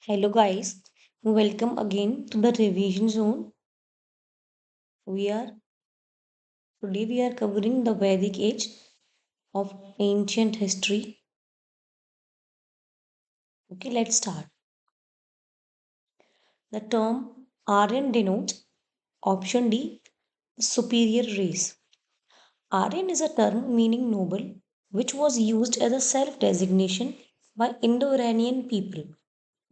Hello guys, welcome again to the revision zone. We are Today we are covering the Vedic age of ancient history. Okay, let's start. The term Aryan denotes option D, superior race. Aryan is a term meaning noble, which was used as a self-designation by Indo-Iranian people.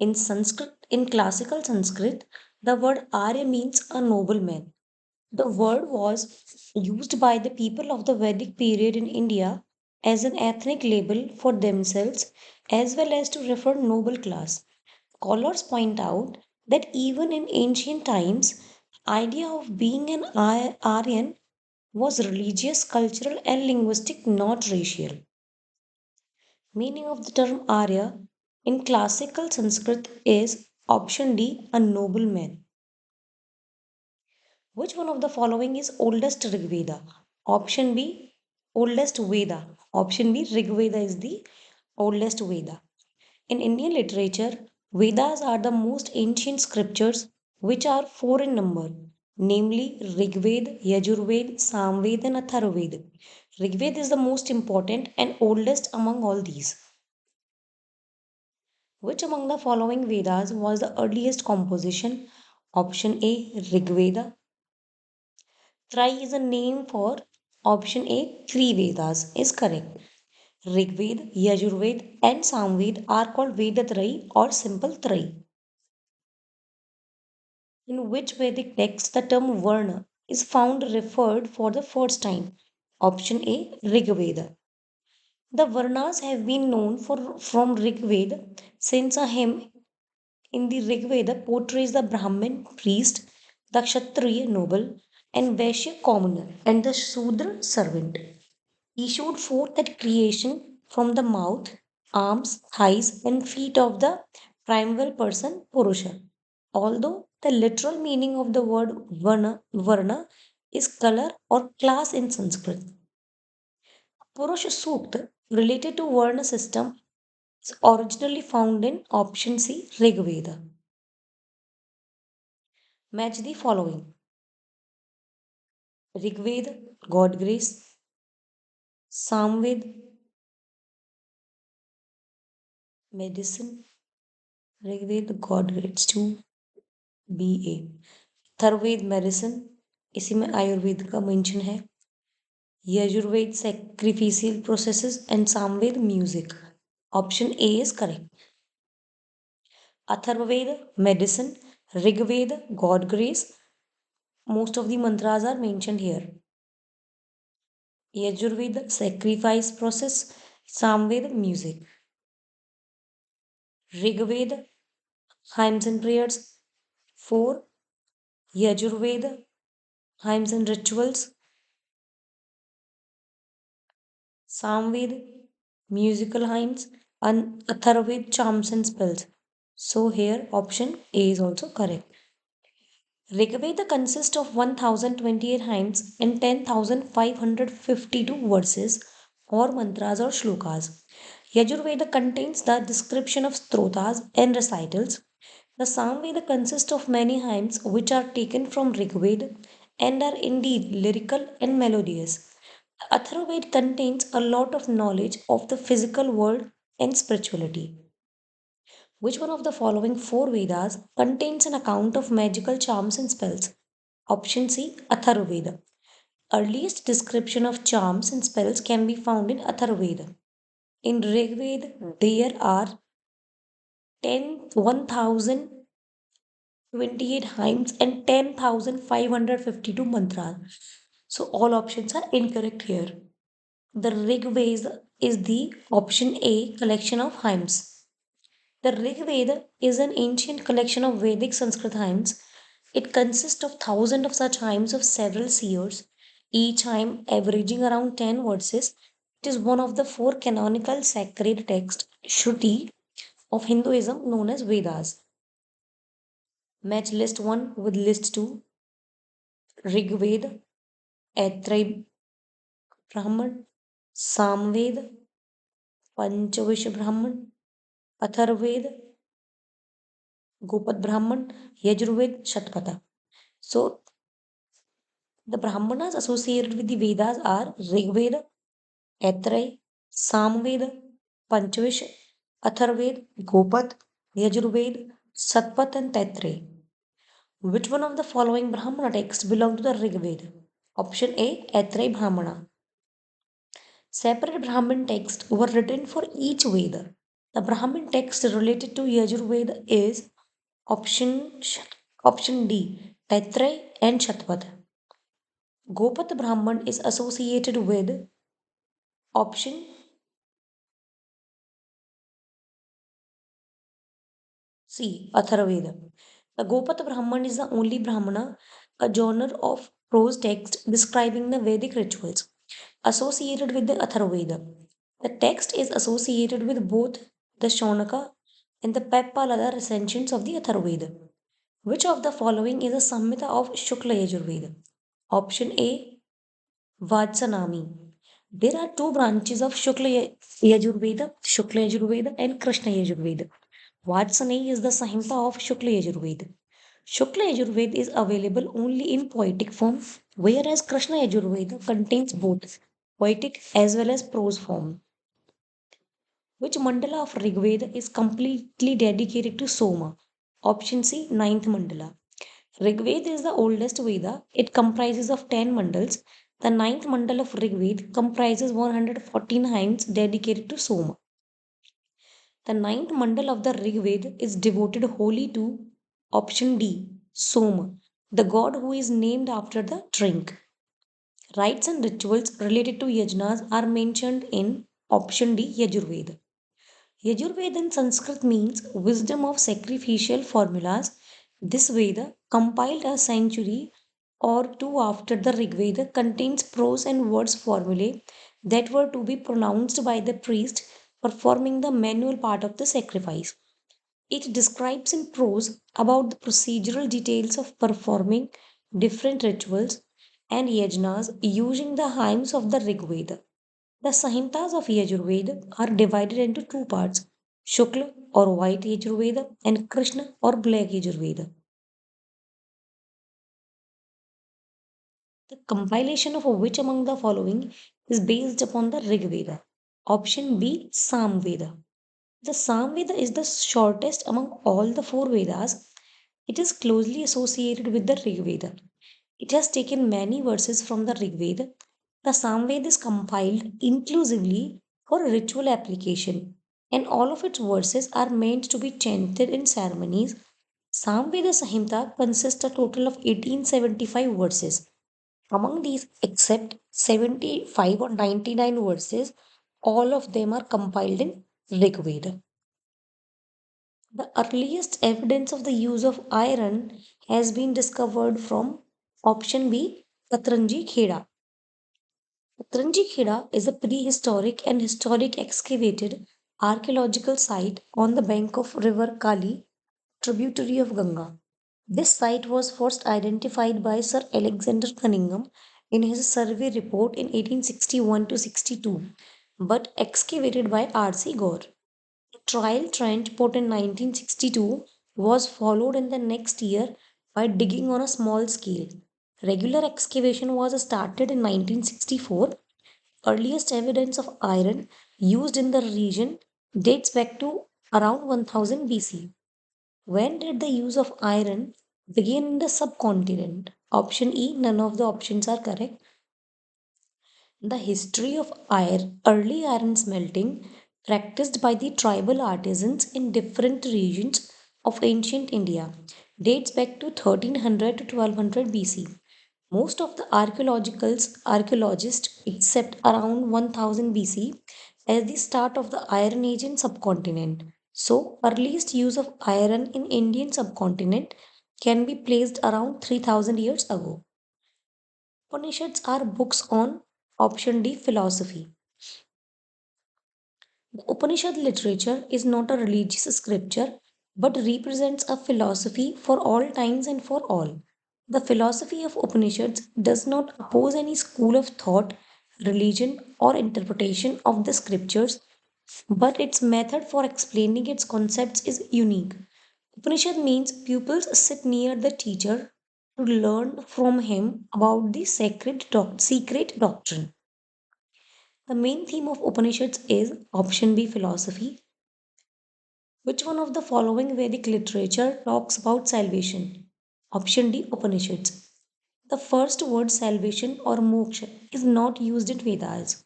In classical Sanskrit, the word Arya means a nobleman. The word was used by the people of the Vedic period in India as an ethnic label for themselves as well as to refer noble class. Scholars point out that even in ancient times, idea of being an Aryan was religious, cultural and linguistic, not racial. Meaning of the term Arya in classical Sanskrit is option D, a nobleman. Which one of the following is oldest Rig Veda? Option B, oldest Veda. Option B, Rig Veda is the oldest Veda. In Indian literature, Vedas are the most ancient scriptures which are four in number, namely Rigved, Yajurved, Samved and Atharvaved. Rigved is the most important and oldest among all these. Which among the following Vedas was the earliest composition? Option A, Rigveda. Tri is a name for option A, three Vedas is correct. Rigved, Yajurved and Samved are called Vedatrai or simple Tri. In which Vedic text the term Varna is found referred for the first time? Option A, Rigveda. The Varnas have been known from Rigveda since a hymn in the Rigveda portrays the Brahmin priest, the Kshatriya noble, and Vaishya commoner, and the Shudra servant. He showed forth at creation from the mouth, arms, thighs, and feet of the primeval person Purusha. Although the literal meaning of the word varna is color or class in Sanskrit. Purusha Sukta related to Varna system is originally found in option C, Rig Veda. Match the following: Rig Veda, God grace; Samved, medicine; Rig Veda, God grace 2 BA; Atharvaveda medicine, इसी में आयुर्वेद का mention है। Yajurveda sacrificial processes and Samaveda music. Option A is correct. Atharvaveda medicine, Rigveda God grace, most of the mantras are mentioned here. Yajurved sacrifice process, Samved music, Rigved hymns and prayers, 4 Yajurved hymns and rituals, Samved musical hymns, and Atharvaved charms and spells. So here option A is also correct. Rigveda consists of 1028 hymns and 10,552 verses or mantras or shlokas. Yajurveda contains the description of strotas and recitals. The Samveda consists of many hymns which are taken from Rigveda and are indeed lyrical and melodious. Atharvaved contains a lot of knowledge of the physical world and spirituality. Which one of the following four Vedas contains an account of magical charms and spells? Option C, Atharvaveda. Earliest description of charms and spells can be found in Atharvaveda. In Rigveda, there are 10,1,028 hymns and 10,552 mantras. So all options are incorrect here. The Rig Veda is the option A collection of hymns. The Rig Veda is an ancient collection of Vedic Sanskrit hymns. It consists of thousands of such hymns of several seers, each hymn averaging around 10 verses. It is one of the four canonical sacred texts, Shruti, of Hinduism known as Vedas. Match list 1 with list 2. Rig Veda, Aitrai Brahman, Samved, Panchavish Brahman, Atharved, Gopat Brahman, Yajurved, Shatpatha. So the Brahmanas associated with the Vedas are Rigveda, Atrayi, Samveda, Panchvish, Atharved, Gopat, Yajurved, Satpat and Taittiriya. Which one of the following Brahmana texts belong to the Rigveda? Option A, Atrayi Brahmana. Separate Brahmin texts were written for each Veda. The Brahmin text related to Yajurveda is option option D, Taittiriya and Shatpat. Gopat Brahman is associated with option C, Atharvaveda. The Gopata Brahman is the only Brahmana, a genre of prose text describing the Vedic rituals associated with the Atharvaveda. The text is associated with both the Shaunaka and the Peppalada recensions of the Atharvaveda. Which of the following is a Samhita of Shukla Yajurveda? Option A, Vajsanami. There are two branches of Shukla Yajurveda and Krishna Yajurveda. Vatsani is the Samhita of Shukla Yajurveda. Shukla Yajurveda is available only in poetic form, whereas Krishna Yajurveda contains both poetic as well as prose form. Which mandala of Rigveda is completely dedicated to Soma? Option C, ninth mandala. Rigveda is the oldest Veda. It comprises of 10 mandals. The ninth mandal of Rigveda comprises 114 hymns dedicated to Soma. The ninth mandal of the Rigveda is devoted wholly to option D, Soma, the god who is named after the drink. Rites and rituals related to yajnas are mentioned in option D, Yajurveda. Yajurveda in Sanskrit means wisdom of sacrificial formulas. This Veda, compiled a century or two after the Rigveda, contains prose and words formulae that were to be pronounced by the priest performing the manual part of the sacrifice. It describes in prose about the procedural details of performing different rituals and yajnas using the hymns of the Rigveda. The Samhitas of Yajurveda are divided into two parts, Shukla or white Yajurveda and Krishna or black Yajurveda. The compilation of which among the following is based upon the Rig Veda? Option B, Samveda. The Samveda is the shortest among all the four Vedas. It is closely associated with the Rig Veda. It has taken many verses from the Rig Veda. The Samveda is compiled inclusively for ritual application, and all of its verses are meant to be chanted in ceremonies. Samveda Samhita consists a total of 1875 verses. Among these, except 75 or 99 verses, all of them are compiled in Rig Veda. The earliest evidence of the use of iron has been discovered from option B, Patranji Kheda. Patranji Kheda is a prehistoric and historic excavated archaeological site on the bank of river Kali, tributary of Ganga. This site was first identified by Sir Alexander Cunningham in his survey report in 1861 to 62, but excavated by R.C. Gore. The trial trench put in 1962 was followed in the next year by digging on a small scale. Regular excavation was started in 1964. Earliest evidence of iron used in the region dates back to around 1000 BC. When did the use of iron begin in the subcontinent? Option E, none of the options are correct. The history of early iron smelting practiced by the tribal artisans in different regions of ancient India dates back to 1300 to 1200 BC. Most of the archaeologists accept around 1000 BC as the start of the Iron Age in subcontinent. So, earliest use of iron in Indian subcontinent can be placed around 3000 years ago. Upanishads are books on option D, philosophy. The Upanishad literature is not a religious scripture but represents a philosophy for all times and for all. The philosophy of Upanishads does not oppose any school of thought, religion, or interpretation of the scriptures, but its method for explaining its concepts is unique. Upanishad means pupils sit near the teacher to learn from him about the secret doctrine. The main theme of Upanishads is option B philosophy. Which one of the following Vedic literature talks about salvation? Option D Upanishads. The first word salvation or moksha is not used in Vedas.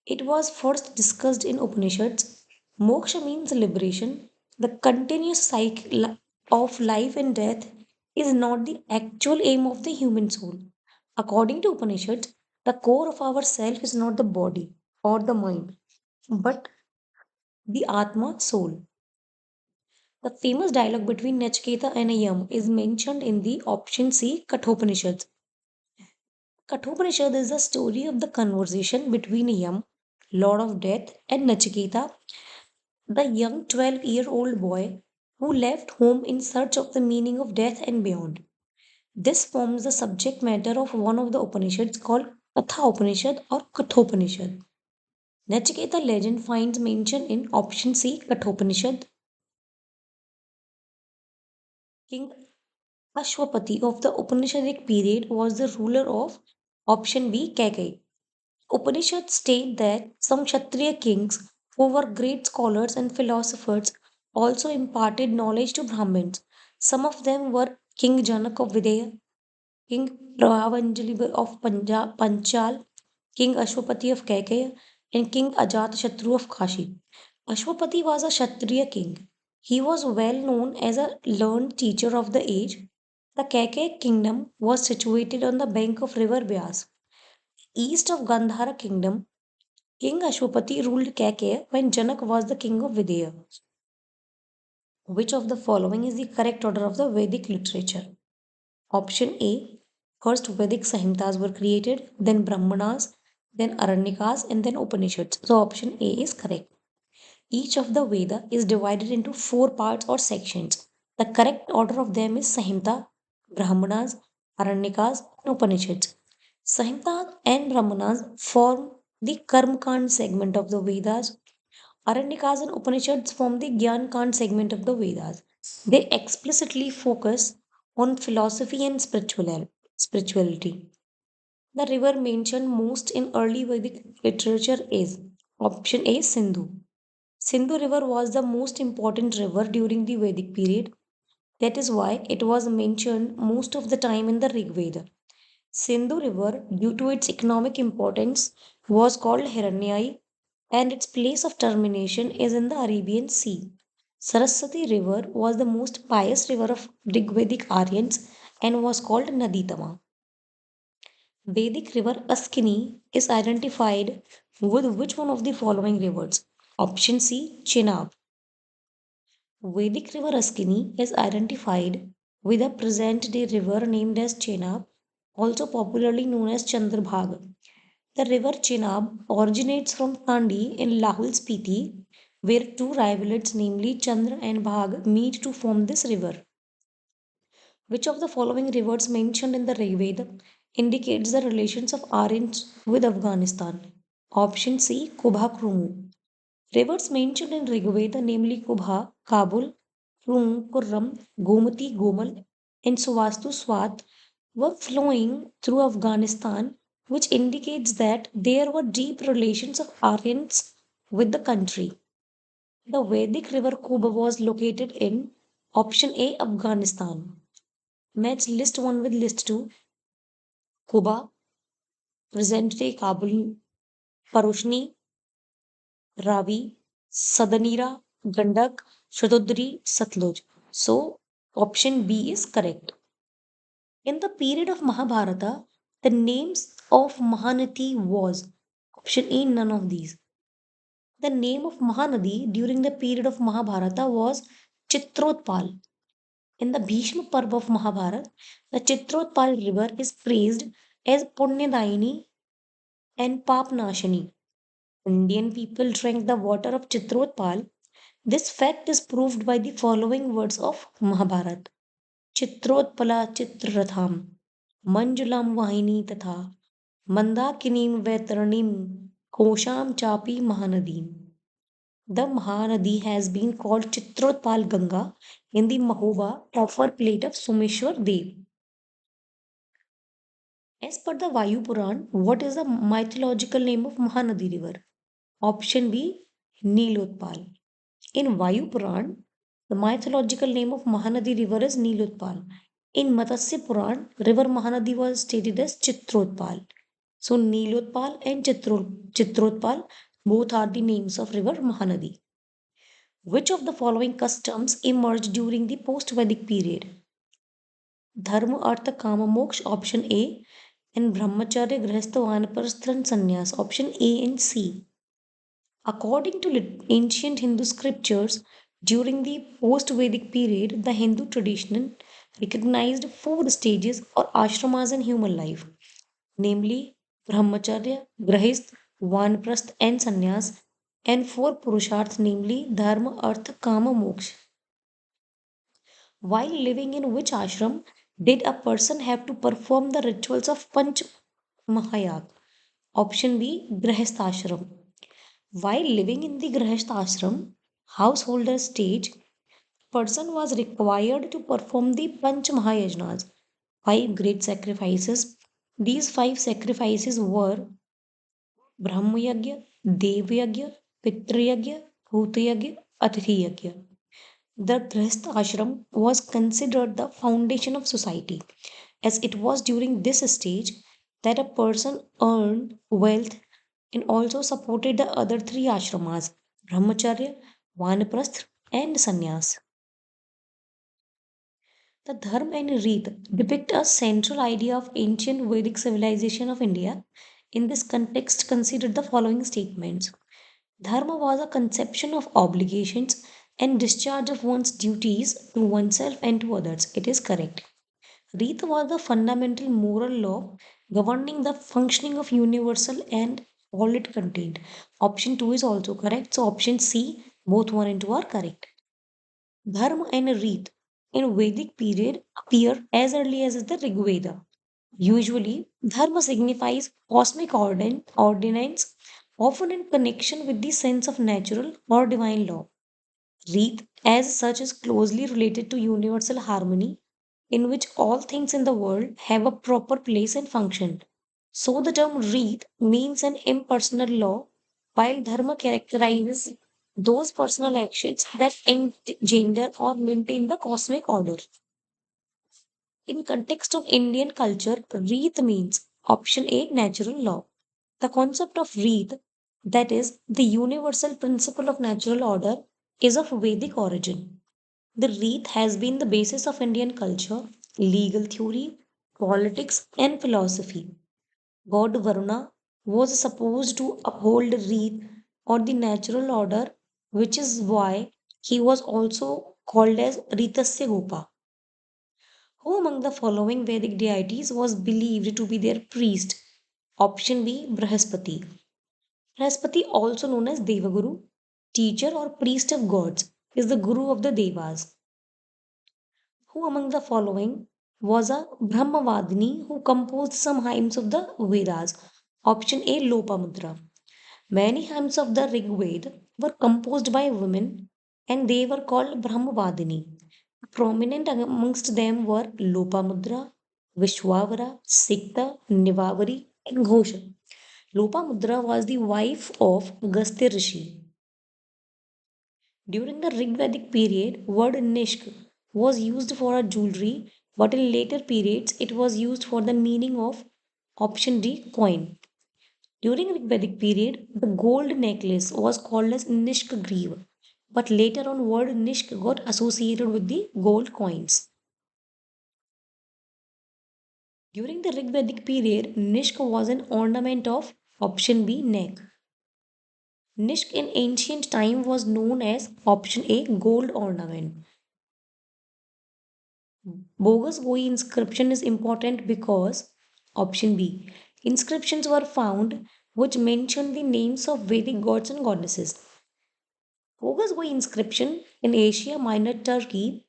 It was first discussed in Upanishads. Moksha means liberation. The continuous cycle of life and death is not the actual aim of the human soul. According to Upanishads, the core of our self is not the body or the mind, but the Atma soul. The famous dialogue between Nachiketa and Yam is mentioned in the option C Kathopanishad. Kathopanishad is the story of the conversation between Yam, Lord of Death, and Nachiketa, the young 12-year-old boy who left home in search of the meaning of death and beyond. This forms the subject matter of one of the Upanishads called Katha Upanishad or Kathopanishad. Nachiketa legend finds mention in option C Kathopanishad. King Ashwapati of the Upanishadic period was the ruler of option B Kaikai. Upanishads state that some Kshatriya kings who were great scholars and philosophers also imparted knowledge to Brahmins. Some of them were King Janak of Videha, King Prabhavanjali of Panchal, King Ashwapati of Kaikaya, and King Ajatashatru of Kashi. Ashwapati was a Kshatriya king. He was well known as a learned teacher of the age. The Kaikaya kingdom was situated on the bank of river Byas. East of Gandhara kingdom, King Ashwapati ruled Kaikaya when Janak was the king of Videha. Which of the following is the correct order of the Vedic literature? Option A. First Vedic Samhitas were created, then Brahmanas, then Aranyakas, and then Upanishads. So option A is correct. Each of the Veda is divided into four parts or sections. The correct order of them is Samhita, Brahmanas, Aranyakas, and Upanishads. Samhita and Brahmanas form the Karmakand segment of the Vedas. Aranyakas and Upanishads form the Gyan Kand segment of the Vedas. They explicitly focus on philosophy and spirituality. The river mentioned most in early Vedic literature is option A Sindhu. Sindhu River was the most important river during the Vedic period. That is why it was mentioned most of the time in the Rig Veda. Sindhu River, due to its economic importance, was called Hiranyai and its place of termination is in the Arabian Sea. Saraswati River was the most pious river of Rigvedic Aryans and was called Naditama. Vedic river Askini is identified with which one of the following rivers? Option C Chenab. Vedic river Askini is identified with a present day river named as Chenab, also popularly known as Chandrabhaga. The river Chenab originates from Kandi in Lahul Spiti, where two rivulets, namely Chandra and Bhag, meet to form this river. Which of the following rivers mentioned in the Rigveda indicates the relations of Aryans with Afghanistan? Option C Kubha Krumu. Rivers mentioned in Rigveda, namely Kubha, Kabul, Krum, Kurram, Gomati, Gomal, and Suvastu Swat, were flowing through Afghanistan, which indicates that there were deep relations of Aryans with the country. The Vedic river Kuba was located in option A Afghanistan. Match list 1 with list 2. Kuba, present day Kabul, Paroshni, Ravi, Sadanira, Gandak, Shatudri, Satluj. So option B is correct. In the period of Mahabharata, the names of Mahanati was option A, none of these. The name of Mahanadi during the period of Mahabharata was Chitrotpal. In the Bhishma Parva of Mahabharata, the Chitrotpal river is praised as Punyadayini and Papnashini. Indian people drank the water of Chitrotpal. This fact is proved by the following words of Mahabharata. Chitrotpala Chitratham Manjulam Vahini Tatha Mandakinim Vaitaranim Kosham Chapi Mahanadin. The Mahanadi has been called Chitrotpal Ganga in the Mahoba offer plate of Someshwar Dev. As per the Vayu Puran, what is the mythological name of Mahanadi river? Option B, Nilotpal. In Vayu Puran, the mythological name of Mahanadi river is Nilotpal. In Matsya Puran, river Mahanadi was stated as Chitrotpal. So Nilotpal and Chitrotpal both are the names of river Mahanadi. Which of the following customs emerged during the post-Vedic period? Dharma, Artha, Kama, Moksha, option A, and Brahmacharya, Grihastha, Vanaprastha, and Sannyas, option A and C. According to ancient Hindu scriptures, during the post Vedic period, the Hindu tradition recognized four stages or ashramas in human life, namely Brahmacharya, Grahist, Vanaprastha, and Sannyas, and four Purusharthas, namely Dharma, Artha, Kama, Moksha. While living in which ashram did a person have to perform the rituals of Panch Mahayag? Option B, Grahastha ashram. While living in the Grahastha ashram, householder stage, person was required to perform the Panch Mahayajnas, five great sacrifices. These five sacrifices were Brahma Yagya, Dev Yagya, Pitru Yagya, Bhuta Yagya, Atithi Yagya. The Grihastha ashram was considered the foundation of society, as it was during this stage that a person earned wealth and also supported the other three ashramas Brahmacharya, Vanaprasth, and Sannyas. The Dharma and Reet depict a central idea of ancient Vedic civilization of India. In this context, consider the following statements. Dharma was a conception of obligations and discharge of one's duties to oneself and to others. It is correct. Reet was the fundamental moral law governing the functioning of universal and all it contained. Option 2 is also correct. So option C, both 1 and 2 are correct. Dharma and Reet in Vedic period appear as early as the Rig Veda. Usually, dharma signifies cosmic ordinance, often in connection with the sense of natural or divine law. Reet, as such, is closely related to universal harmony, in which all things in the world have a proper place and function. So, the term Reet means an impersonal law, while dharma characterizes those personal actions that engender or maintain the cosmic order. In context of Indian culture, Reet means option A, natural law. The concept of Reet, that is, the universal principle of natural order, is of Vedic origin. The Reet has been the basis of Indian culture, legal theory, politics, and philosophy. God Varuna was supposed to uphold Reet or the natural order, which is why he was also called as Ritasya Gopa. Who among the following Vedic deities was believed to be their priest? Option B, Brahaspati. Brahaspati, also known as Devaguru, teacher or priest of gods, is the guru of the Devas. Who among the following was a Brahmavadini who composed some hymns of the Vedas? Option A, Lopamudra. Many hymns of the Rig Veda were composed by women and they were called Brahmavadini. Prominent amongst them were Lopamudra, Vishwavara, Sikta, Nivavari, and Ghosha. Lopamudra was the wife of Agastya Rishi. During the Rigvedic period, word Nishk was used for a jewelry, but in later periods it was used for the meaning of option D, coin. During Rigvedic period, the gold necklace was called as Nishk Griva, but later on word Nishk got associated with the gold coins. During the Rigvedic period, Nishk was an ornament of option B, neck. Nishk in ancient time was known as option A, gold ornament. Bogus Goi inscription is important because option B, inscriptions were found which mentioned the names of Vedic gods and goddesses. Bogus Goi inscription in Asia Minor Turkey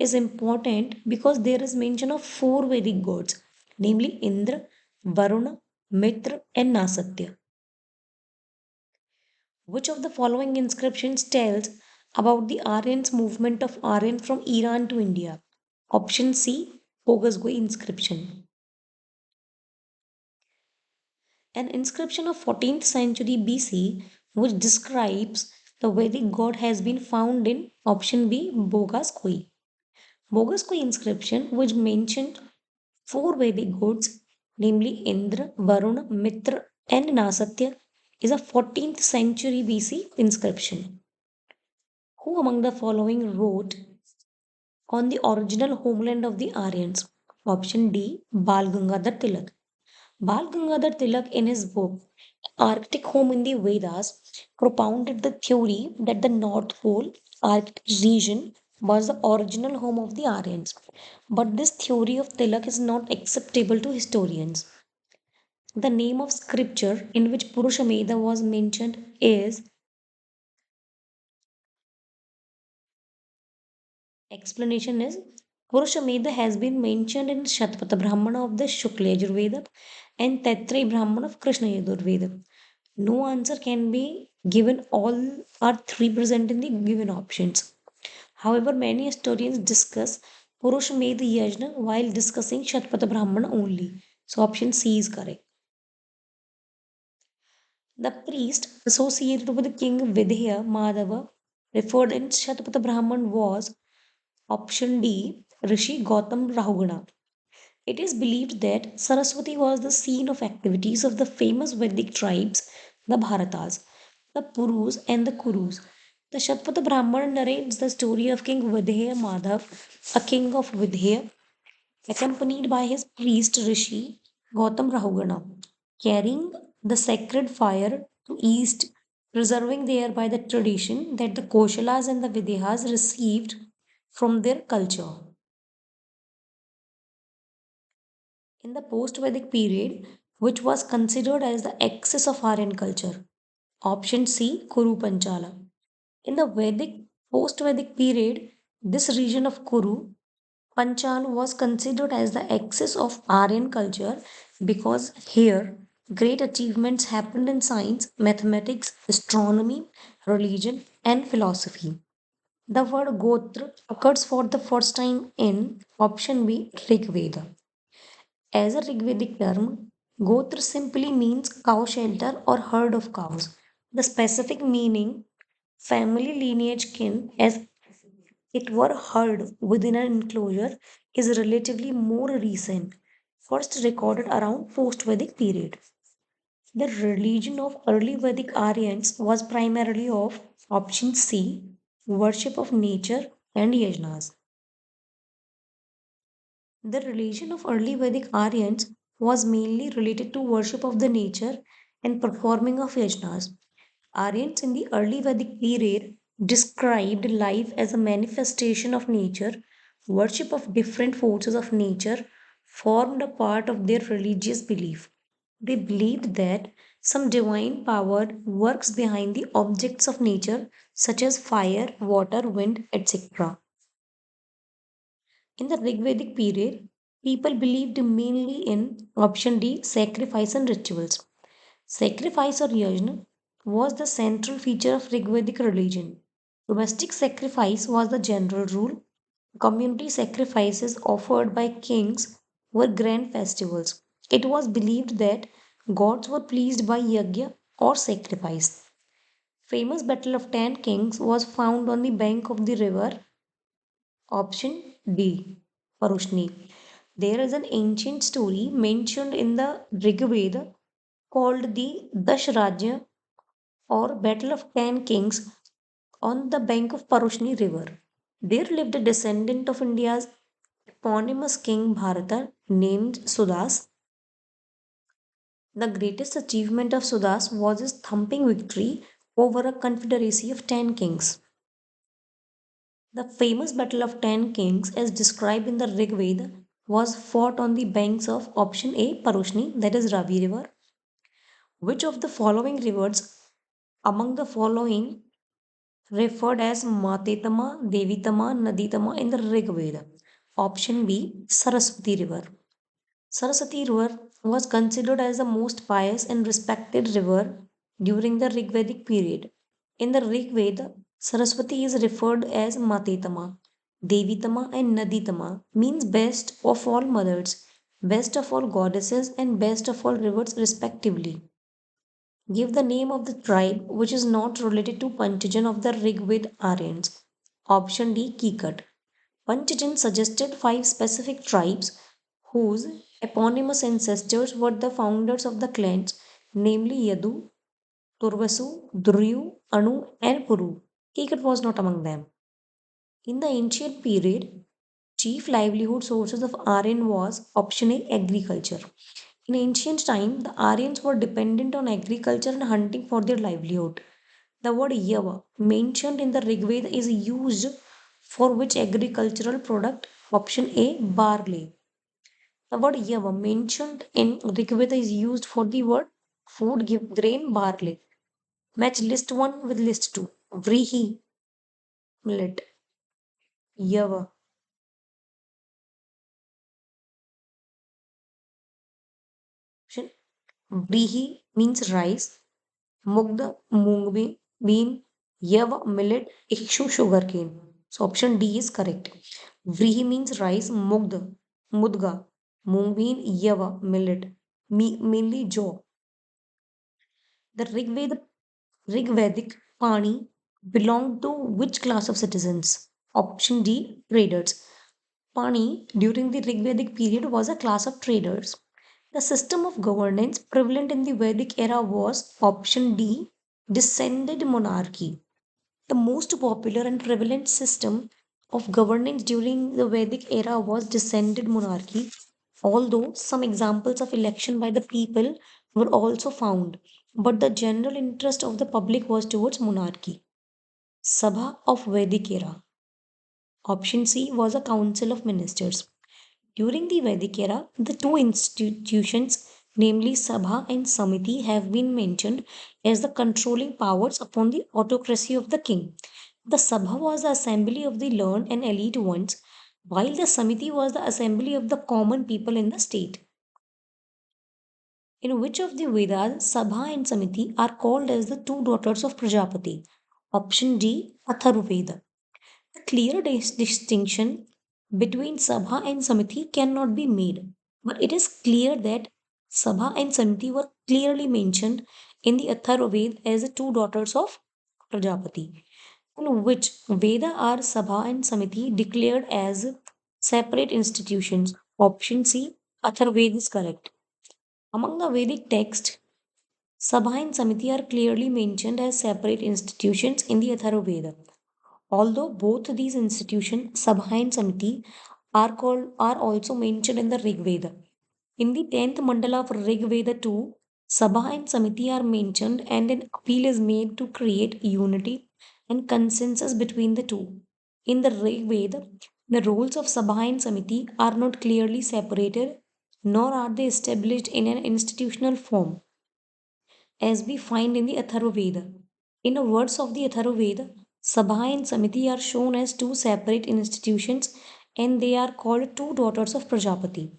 is important because there is mention of four Vedic gods, namely Indra, Varuna, Mitra, and Nasatya. Which of the following inscriptions tells about the Aryans movement of Aryan from Iran to India? Option C, Bogasgui inscription. An inscription of 14th century BC which describes the Vedic god has been found in option B, Bogasgui. Bogasgui inscription which mentioned four Vedic gods, namely Indra, Varuna, Mitra, and Nasatya, is a 14th century BC inscription. Who among the following wrote on the original homeland of the Aryans? Option D, Bal Gangadhar Tilak. Bal Gangadhar Tilak, in his book Arctic Home in the Vedas, propounded the theory that the North Pole Arctic region was the original home of the Aryans. But this theory of Tilak is not acceptable to historians. The name of scripture in which Purushameda was mentioned is explanation is Purushameda has been mentioned in Shatpatha Brahmana of the Shukla Yajurveda and Taittiriya Brahmana of Krishna Yajurveda. No answer can be given, all are three present in the given options. However, many historians discuss Purushameda Yajna while discussing Shatpatha Brahmana only. So option C is correct. The priest associated with King Vidya Madhava referred in Shatapatha Brahman was option D, Rishi Gautam Rahugana. It is believed that Saraswati was the scene of activities of the famous Vedic tribes, the Bharatas, the Purus, and the Kurus. The Shatpatha Brahman narrates the story of King Vidya Madhav, a king of Vidya, accompanied by his priest Rishi Gautam Rahugana, carrying the sacred fire to east, preserving thereby the tradition that the Koshalas and the Vidyas received from their culture. In the post Vedic period, which was considered as the axis of Aryan culture. Option C, Kuru Panchala. In the Vedic post Vedic period, this region of Kuru Panchal was considered as the axis of Aryan culture because here great achievements happened in science, mathematics, astronomy, religion, and philosophy. The word Gotra occurs for the first time in option B, Rig Veda. As a Rigvedic term, Gotra simply means cow shelter or herd of cows. The specific meaning, family lineage kin, as it were herd within an enclosure, is relatively more recent, first recorded around post-Vedic period. The religion of early Vedic Aryans was primarily of option C, worship of nature and yajnas. The religion of early Vedic Aryans was mainly related to worship of the nature and performing of yajnas. Aryans in the early Vedic period described life as a manifestation of nature. Worship of different forces of nature formed a part of their religious belief. They believed that some divine power works behind the objects of nature, such as fire, water, wind, etc. In the Rigvedic period, people believed mainly in option D, sacrifice and rituals. Sacrifice or yajna was the central feature of Rigvedic religion. Domestic sacrifice was the general rule. Community sacrifices offered by kings were grand festivals. It was believed that gods were pleased by yajna or sacrifice. Famous Battle of Ten Kings was found on the bank of the river. Option D, Parushni. There is an ancient story mentioned in the Rig Veda called the Dashrajya or Battle of Ten Kings on the bank of Parushni River. There lived a descendant of India's eponymous king Bharata named Sudas. The greatest achievement of Sudas was his thumping victory over a confederacy of 10 kings. The famous Battle of Ten Kings, as described in the Rig Veda, was fought on the banks of option A, Parushni, that is Ravi River. Which of the following rivers among the following referred as Matetama, Devitama, Naditama in the Rig Veda? Option B, Saraswati River. Saraswati River was considered as the most pious and respected river during the Rigvedic period. In the Rig Veda, Saraswati is referred as Matetama. Devitama and Naditama means best of all mothers, best of all goddesses, and best of all rivers, respectively. Give the name of the tribe which is not related to Panchajan of the Rigved Aryans. Option D, Kikat. Panchajan suggested five specific tribes whose eponymous ancestors were the founders of the clans, namely Yadu, Turvasu, Dryu, Anu, and Puru. Kikat was not among them. In the ancient period, chief livelihood sources of Aryan was option A, agriculture. In ancient time, the Aryans were dependent on agriculture and hunting for their livelihood. The word Yava mentioned in the Rigveda is used for which agricultural product? Option A, barley. The word Yava mentioned in Rigveda is used for the word food give grain barley. Match list 1 with list 2. Vrihi, millet. Yava. Option Vrihi means rice. Mugda, bean. Yava, millet. Ikshu, sugarcane. So option D is correct. Vrihi means rice. Mudga, moong bean. Yava, millet. Mainly jaw. The Rigvedic Pani belonged to which class of citizens? Option D, traders. Pani during the Rigvedic period was a class of traders. The system of governance prevalent in the Vedic era was option D, descended monarchy. The most popular and prevalent system of governance during the Vedic era was descended monarchy, although some examples of election by the people were also found. But the general interest of the public was towards monarchy. Sabha of Vedic era. Option C was a council of ministers. During the Vedic era, the two institutions, namely Sabha and Samiti, have been mentioned as the controlling powers upon the autocracy of the king. The Sabha was the assembly of the learned and elite ones, while the Samiti was the assembly of the common people in the state. In which of the Vedas, Sabha and Samiti are called as the two daughters of Prajapati? Option D, Atharvaveda. A clear distinction between Sabha and Samiti cannot be made, but it is clear that Sabha and Samiti were clearly mentioned in the Atharvaveda as the two daughters of Prajapati. In which Veda are Sabha and Samiti declared as separate institutions? Option C, Atharvaveda is correct. Among the Vedic texts, Sabha and Samiti are clearly mentioned as separate institutions in the Atharvaveda. Although both these institutions, Sabha and Samiti, are also mentioned in the Rig Veda. In the 10th mandala of Rig Veda 2, Sabha and Samiti are mentioned and an appeal is made to create unity and consensus between the two. In the Rig Veda, the roles of Sabha and Samiti are not clearly separated, nor are they established in an institutional form as we find in the Atharva Veda. In the words of the Atharva Veda, Sabha and Samiti are shown as two separate institutions and they are called two daughters of Prajapati.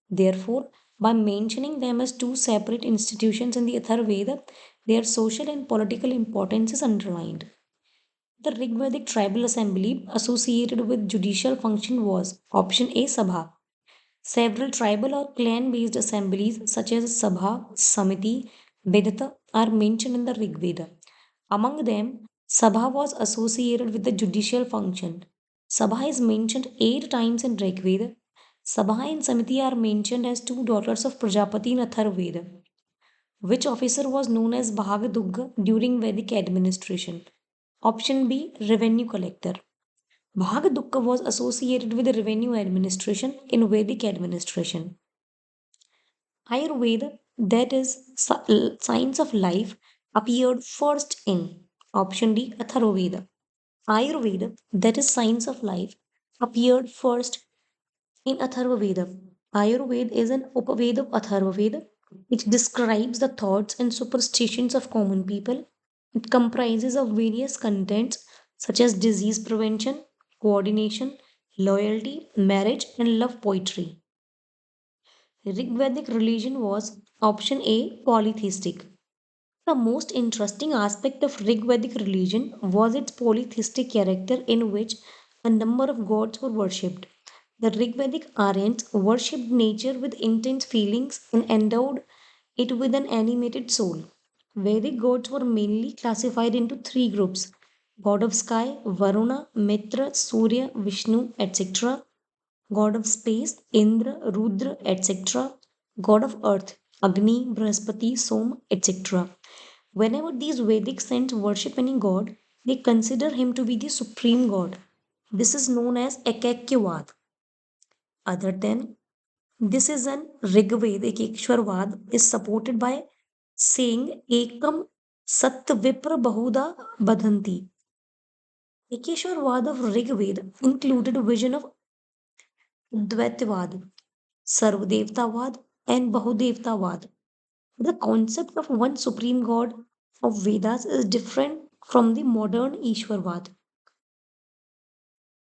Therefore, by mentioning them as two separate institutions in the Atharva Veda, their social and political importance is underlined. The Rigvedic tribal assembly associated with judicial function was option A Sabha. Several tribal or clan based assemblies such as Sabha, Samiti, Vedata are mentioned in the Rig Veda. Among them, Sabha was associated with the judicial function. Sabha is mentioned 8 times in Rig Veda. Sabha and Samiti are mentioned as two daughters of Prajapati in Atharva Veda. Which officer was known as Bhagadugga during Vedic administration? Option B, revenue collector. Bhagadukka was associated with the revenue administration in Vedic administration. Ayurveda, that is science of life, appeared first in option D, Atharvaveda. Ayurveda, that is science of life, appeared first in Atharvaveda. Ayurveda is an Upaveda of Atharvaveda. It describes the thoughts and superstitions of common people. It comprises of various contents such as disease prevention, coordination, loyalty, marriage, and love poetry. Rigvedic religion was option A, polytheistic. The most interesting aspect of Rigvedic religion was its polytheistic character, in which a number of gods were worshipped. The Rigvedic Aryans worshipped nature with intense feelings and endowed it with an animated soul. Vedic gods were mainly classified into three groups: god of sky, Varuna, Mitra, Surya, Vishnu, etc., god of space, Indra, Rudra, etc., god of earth, Agni, Brihaspati, Soma, etc. Whenever these Vedic saints worship any god, they consider him to be the supreme god. This is known as Ekakyavad. Other than this is an Rigvedic Ekshwarvad is supported by saying Ekam Sat Vipra Bahuda Badhanti. Ekeshwarvad of Rigveda included a vision of Dvaitavad, Sarvadevtavad, and Bahudevtavad. The concept of one supreme god of Vedas is different from the modern Ishwarvad.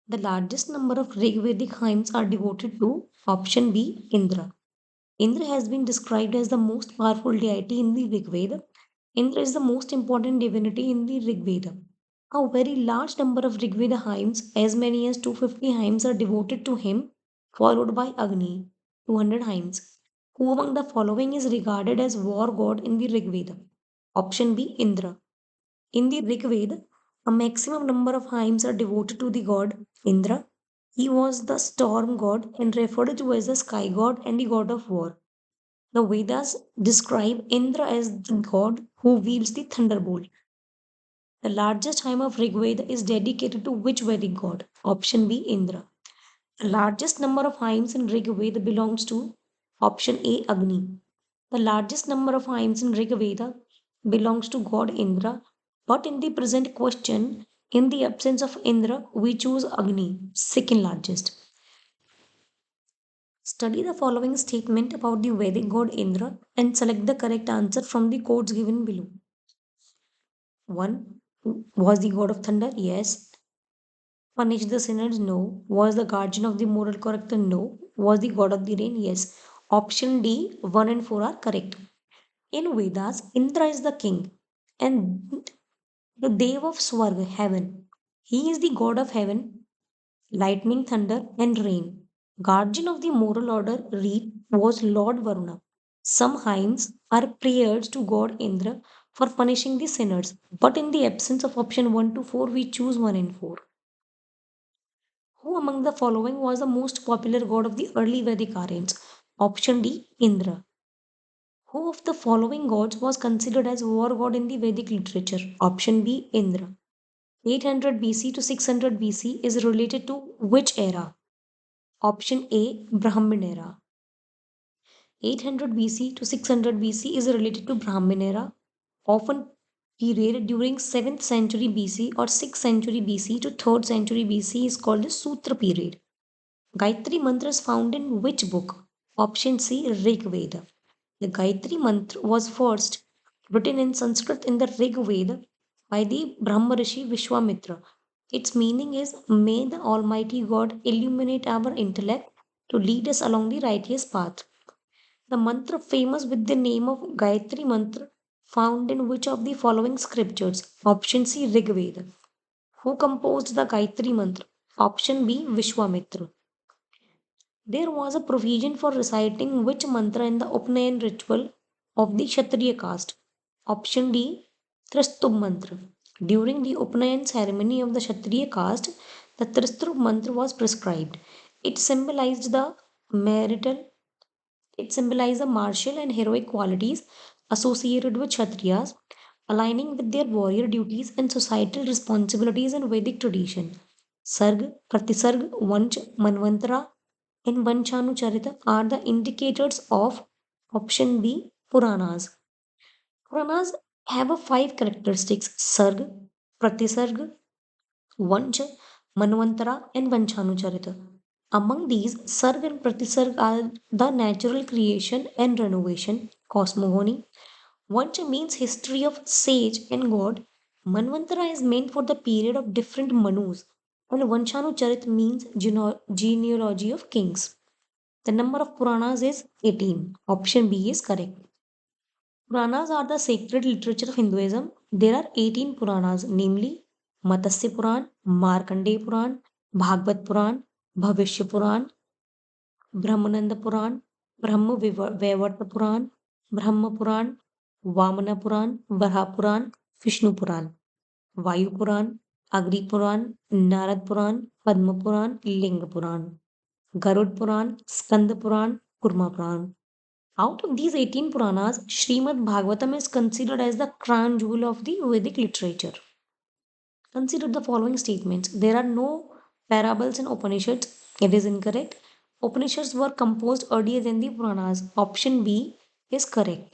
The largest number of Rigvedic hymns are devoted to option B, Indra. Indra has been described as the most powerful deity in the Rig Veda. Indra is the most important divinity in the Rig Veda. A very large number of Rig Veda hymns, as many as 250 hymns, are devoted to him, followed by Agni, 200 hymns. Who among the following is regarded as war god in the Rig Veda? Option B, Indra. In the Rig Veda, a maximum number of hymns are devoted to the god Indra. He was the storm god and referred to as the sky god and the god of war. The Vedas describe Indra as the god who wields the thunderbolt. The largest hymn of Rig Veda is dedicated to which Vedic god? Option B, Indra. The largest number of hymns in Rig Veda belongs to option A, Agni. The largest number of hymns in Rig Veda belongs to god Indra, but in the present question, in the absence of Indra, we choose Agni, second largest. Study the following statement about the Vedic god Indra and select the correct answer from the codes given below. 1. Was the god of thunder? Yes. Punish the sinners? No. Was the guardian of the moral character? No. Was the god of the rain? Yes. Option D, 1 and 4 are correct. In Vedas, Indra is the king and the Dev of Swarga, heaven. He is the god of heaven, lightning, thunder, and rain. Guardian of the moral order read was Lord Varuna. Some hymns are prayers to God Indra for punishing the sinners, but in the absence of option 1 to 4, we choose 1 and 4. Who among the following was the most popular god of the early Vedic Aryans? Option D, Indra. Who of the following gods was considered as war god in the Vedic literature? Option B, Indra. 800 BC to 600 BC is related to which era? Option A, Brahmin era. 800 BC to 600 BC is related to Brahmin era, often period during 7th century BC or 6th century BC to 3rd century BC is called the Sutra period. Gayatri Mantra is found in which book? Option C, Rig Veda. The Gayatri Mantra was first written in Sanskrit in the Rig Veda by the Brahma Rishi Vishwamitra. Its meaning is, may the Almighty God illuminate our intellect to lead us along the righteous path. The mantra famous with the name of Gayatri Mantra found in which of the following scriptures? Option C, Rig Veda. Who composed the Gayatri Mantra? Option B, Vishwamitra. There was a provision for reciting which mantra in the Upnayan ritual of the Kshatriya caste. Option D, Tristub mantra. During the Upnayan ceremony of the Kshatriya caste, the Tristub mantra was prescribed. It symbolized the marital, it symbolized the martial and heroic qualities associated with Kshatriyas, aligning with their warrior duties and societal responsibilities in Vedic tradition. Sarg, Pratisarg, Vanch, Manvantara, and Vanchanucharita are the indicators of option B, Puranas. Puranas have a five characteristics: Sarg, Pratisarg, Vanch, Manvantara, and Vanchanucharita. Among these, Sarg and Pratisarg are the natural creation and renovation, cosmogony. Vancha means history of sage and god. Manvantara is meant for the period of different Manus, and Vanchanucharit means genealogy of kings. The number of Puranas is 18. Option B is correct. Puranas are the sacred literature of Hinduism. There are 18 Puranas, namely Matsya Puran, Markandeya Puran, Bhagavad Puran, Bhavishya Puran, Brahmananda Puran, Vaivarta Puran, Brahma Puran, Vamana Puran, Varaha Puran, Vishnu Puran, Vayu Puran, Agri Puran, Narad Puran, Padma Puran, Linga Puran, Garud Puran, Skanda Puran, Kurma Puran. Out of these 18 Puranas, Srimad Bhagavatam is considered as the crown jewel of the Vedic literature. Consider the following statements. There are no parables in Upanishads. It is incorrect. Upanishads were composed earlier than the Puranas. Option B is correct.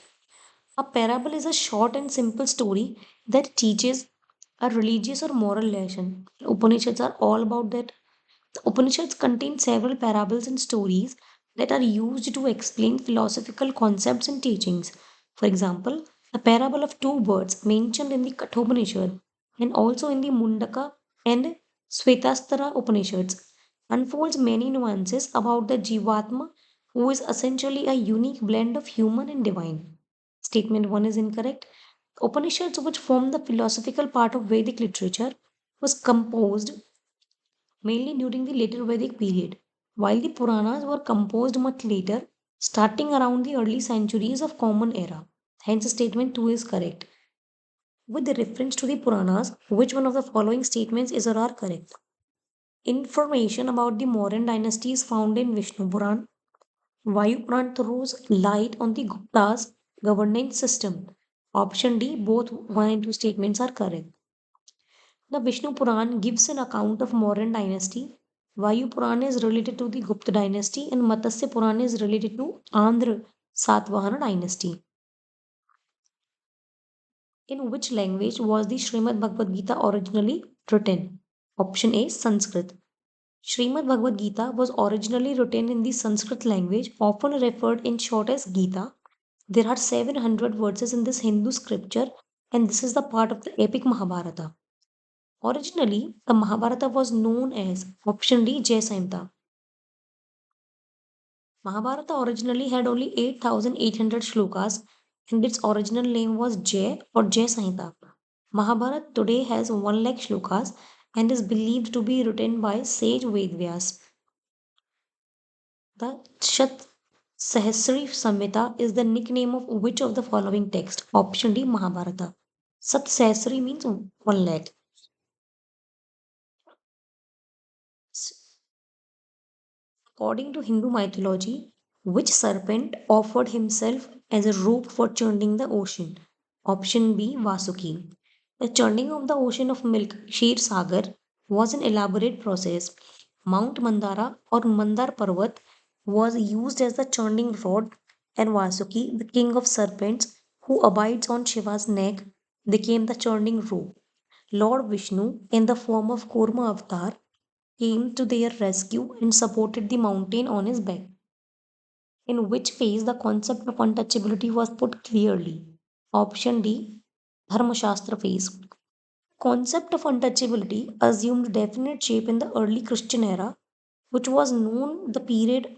A parable is a short and simple story that teaches a religious or moral lesson. Upanishads are all about that. The Upanishads contain several parables and stories that are used to explain philosophical concepts and teachings. For example, the parable of two birds mentioned in the Kathopanishad and also in the Mundaka and Svetasthara Upanishads unfolds many nuances about the Jivatma, who is essentially a unique blend of human and divine. Statement 1 is incorrect. Upanishads, which form the philosophical part of Vedic literature, was composed mainly during the later Vedic period, while the Puranas were composed much later, starting around the early centuries of Common Era. Hence, statement 2 is correct. With the reference to the Puranas, which one of the following statements is or are correct? Information about the Mauryan dynasty is found in Vishnu Puran. Vayu Puran throws light on the Gupta's governance system. Option D, both 1 and 2 statements are correct. The Vishnu Puran gives an account of Mauryan dynasty. Vayu Puran is related to the Gupta dynasty and Matsya Puran is related to Andhra Satvahana dynasty. In which language was the Srimad Bhagavad Gita originally written? Option A, Sanskrit. Srimad Bhagavad Gita was originally written in the Sanskrit language, often referred in short as Gita. There are 700 verses in this Hindu scripture, and this is the part of the epic Mahabharata. Originally, the Mahabharata was known as option D, Jai Samhita. Mahabharata originally had only 8,800 shlokas, and its original name was Jai or Jai Samhita. Mahabharata today has 1 lakh shlokas and is believed to be written by sage Vedvyas. The Shat Sahasri Samhita is the nickname of which of the following text? Option D, Mahabharata. Sat Sahasri means 1 lakh. According to Hindu mythology, which serpent offered himself as a rope for churning the ocean? Option B, Vasuki. The churning of the ocean of milk, Kshir Sagar, was an elaborate process. Mount Mandara or Mandar Parvat was used as the churning rod, and Vasuki, the king of serpents who abides on Shiva's neck, became the churning rope. Lord Vishnu, in the form of Kurma avatar, came to their rescue and supported the mountain on his back, in which phase the concept of untouchability was put clearly. Option D, Dharmashastra phase. Concept of untouchability assumed definite shape in the early Christian era, which was known the period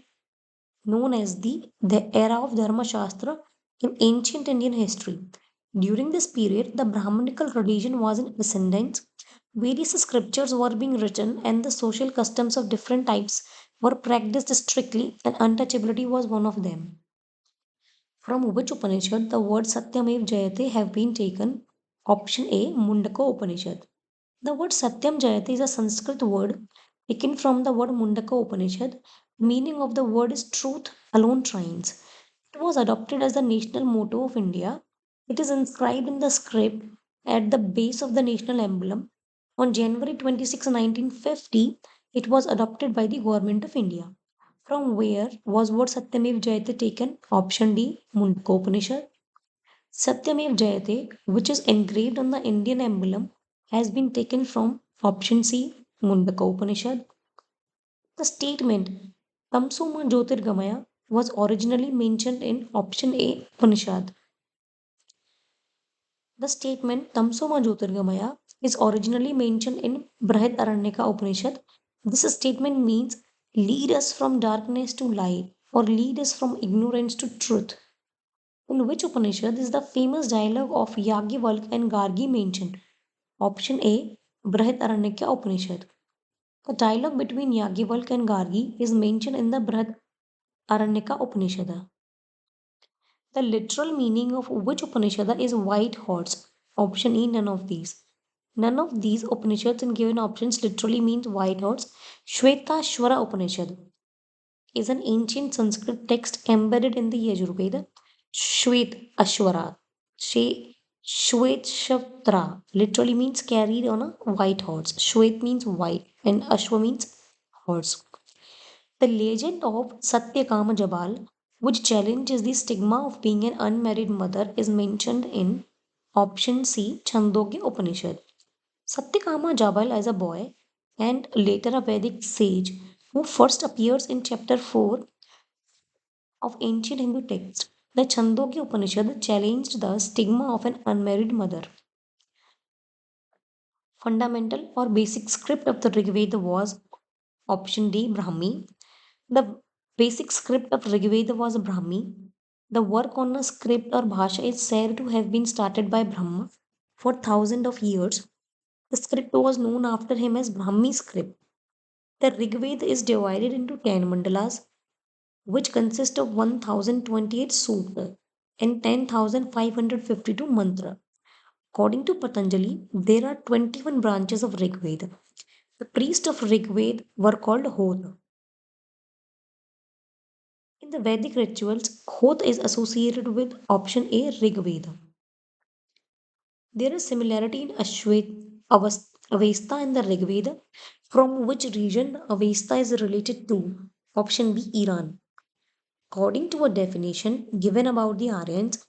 known as the era of Dharmashastra in ancient Indian history. During this period, the Brahmanical religion was in ascendance. Various scriptures were being written, and the social customs of different types were practiced strictly, and untouchability was one of them. From which Upanishad the word Satyamev Jayate have been taken? Option A, Mundaka Upanishad. The word Satyam Jayate is a Sanskrit word taken from the word Mundaka Upanishad. Meaning of the word is truth alone triumphs. It was adopted as the national motto of India. It is inscribed in the script at the base of the national emblem. On January 26, 1950, it was adopted by the government of India. From where was word Satyamev Jayate taken? Option D, Mundaka Upanishad. Satyamev Jayate, which is engraved on the Indian emblem, has been taken from option C, Mundaka Upanishad. The statement Tamsoma Jyotirgamaya was originally mentioned in option A, Upanishad. The statement Tamsoma Jyotirgamaya is originally mentioned in Brihad Aranyaka Upanishad. This statement means lead us from darkness to light or lead us from ignorance to truth. In which Upanishad is the famous dialogue of Yagyavalkya and Gargi mentioned? Option A, Brihadaranyaka Upanishad. The dialogue between Yagyavalkya and Gargi is mentioned in the Brihadaranyaka Upanishad. The literal meaning of which Upanishad is white horse? Option E, none of these. None of these Upanishads in given options literally means white horse. Shvetashvara Upanishad is an ancient Sanskrit text embedded in the Yajurveda. Shwet Ashwara. Shvetshatra literally means carried on a white horse. Shwet means white and Ashwa means horse. The legend of Satyakama Jabal, which challenges the stigma of being an unmarried mother, is mentioned in option C, Chandogya Upanishad. Satyakama Jabal as a boy and later a Vedic sage who first appears in chapter 4 of ancient Hindu texts. The Chandogya Upanishad challenged the stigma of an unmarried mother. Fundamental or basic script of the Rig Veda was option D, Brahmi. The basic script of Rig Veda was Brahmi. The work on a script or bhasha is said to have been started by Brahma for thousands of years. The script was known after him as Brahmi script. The Rig Veda is divided into 10 mandalas, which consist of 1028 sutra and 10,552 mantra. According to Patanjali, there are 21 branches of Rig Veda. The priests of Rig Veda were called Hod. In the Vedic rituals, Hod is associated with option A, Rig Veda. There is similarity in Avesta and the Rig Veda, from which region Avesta is related to. Option B, Iran. According to a definition given about the Aryans,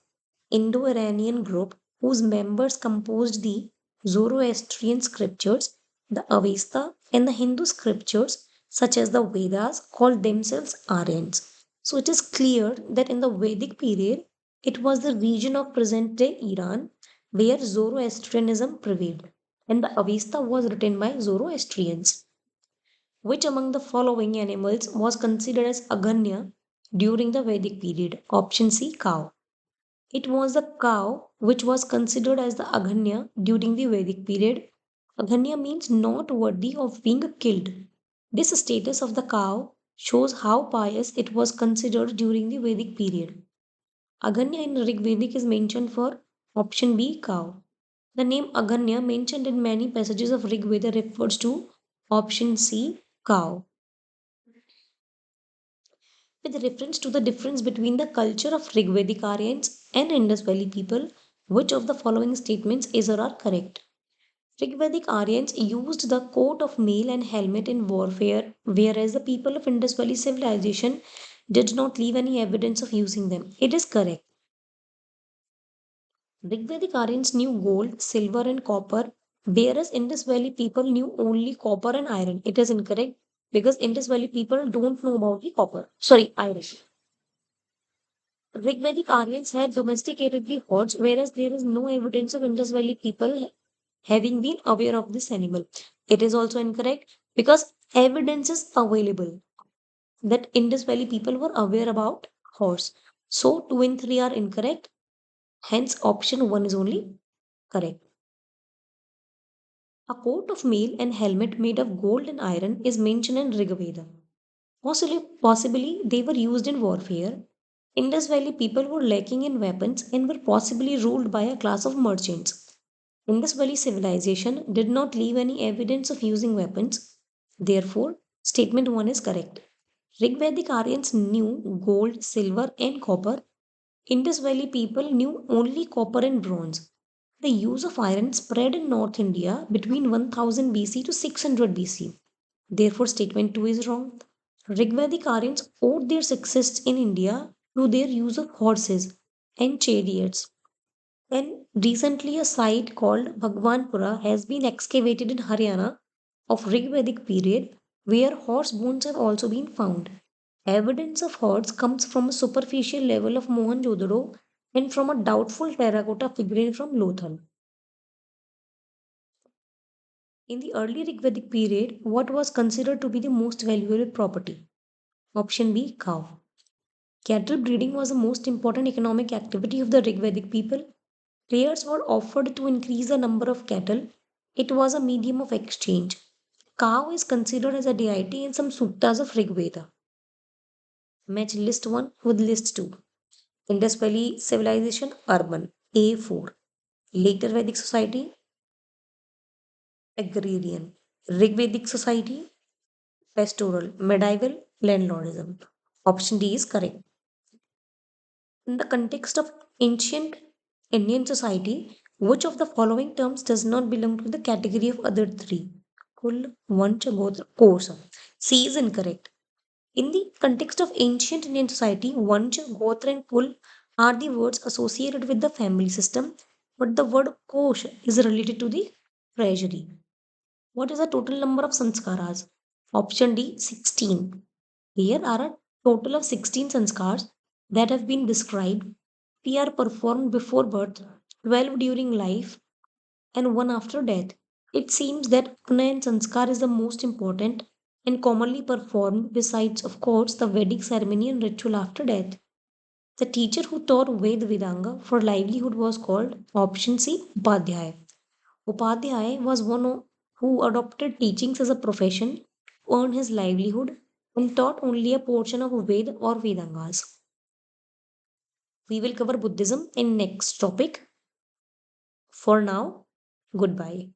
Indo-Iranian group whose members composed the Zoroastrian scriptures, the Avesta, and the Hindu scriptures such as the Vedas called themselves Aryans. So it is clear that in the Vedic period, it was the region of present-day Iran where Zoroastrianism prevailed, and the Avesta was written by Zoroastrians. Which among the following animals was considered as Aganya during the Vedic period? Option C, cow. It was the cow which was considered as the Aganya during the Vedic period. Aganya means not worthy of being killed. This status of the cow shows how pious it was considered during the Vedic period. Aganya in Rig Vedic is mentioned for option B, cow. The name Aganya mentioned in many passages of Rig Veda refers to option C, cow. With reference to the difference between the culture of Rigvedic Aryans and Indus Valley people, which of the following statements is or are correct? Rigvedic Aryans used the coat of mail and helmet in warfare, whereas the people of Indus Valley civilization did not leave any evidence of using them. It is correct. Rigvedic Aryans knew gold, silver, and copper, whereas Indus Valley people knew only copper and iron. It is incorrect because Indus Valley people don't know about the copper. Sorry, iron. Rigvedic Aryans had domesticated the horse, whereas there is no evidence of Indus Valley people having been aware of this animal. It is also incorrect because evidence is available that Indus Valley people were aware about horse. So 2 and 3 are incorrect. Hence option 1 is only correct. A coat of mail and helmet made of gold and iron is mentioned in Rigveda. Possibly they were used in warfare. Indus Valley people were lacking in weapons and were possibly ruled by a class of merchants. Indus Valley civilization did not leave any evidence of using weapons. Therefore, statement 1 is correct. Rigvedic Aryans knew gold, silver, and copper. Indus Valley people knew only copper and bronze. The use of iron spread in North India between 1000 BC to 600 BC. Therefore, statement 2 is wrong. Rigvedic Aryans owed their success in India to their use of horses and chariots. And recently, a site called Bhagwanpura has been excavated in Haryana of Rigvedic period where horse bones have also been found. Evidence of horse comes from a superficial level of Mohenjo-daro and from a doubtful terracotta figurine from Lothal. In the early Rigvedic period, what was considered to be the most valuable property? Option B, cow. Cattle breeding was the most important economic activity of the Rigvedic people. Prayers were offered to increase the number of cattle. It was a medium of exchange. Cow is considered as a deity in some suktas of Rigveda. Match list 1 with list 2. Indus Valley civilization, urban, A4. Later Vedic society, agrarian. Rigvedic society, pastoral. Medieval, landlordism. Option D is correct. In the context of ancient Indian society, which of the following terms does not belong to the category of other three? Kul, Vancha, Gotra, Kosa. C is incorrect. In the context of ancient Indian society, Vancha, Gotra, and Kul are the words associated with the family system, but the word Kosh is related to the treasury. What is the total number of sanskaras? Option D 16. Here are a total of 16 sanskars that have been described. They are performed before birth, 12 during life, and one after death. It seems that Unayan Sanskar is the most important and commonly performed, besides, of course, the Vedic ceremony and ritual after death. The teacher who taught Ved Vedanga for livelihood was called option C Upadhyaya. Upadhyaya was who adopted teachings as a profession, earned his livelihood, and taught only a portion of Ved or Vedangas. We will cover Buddhism in next topic. For now, goodbye.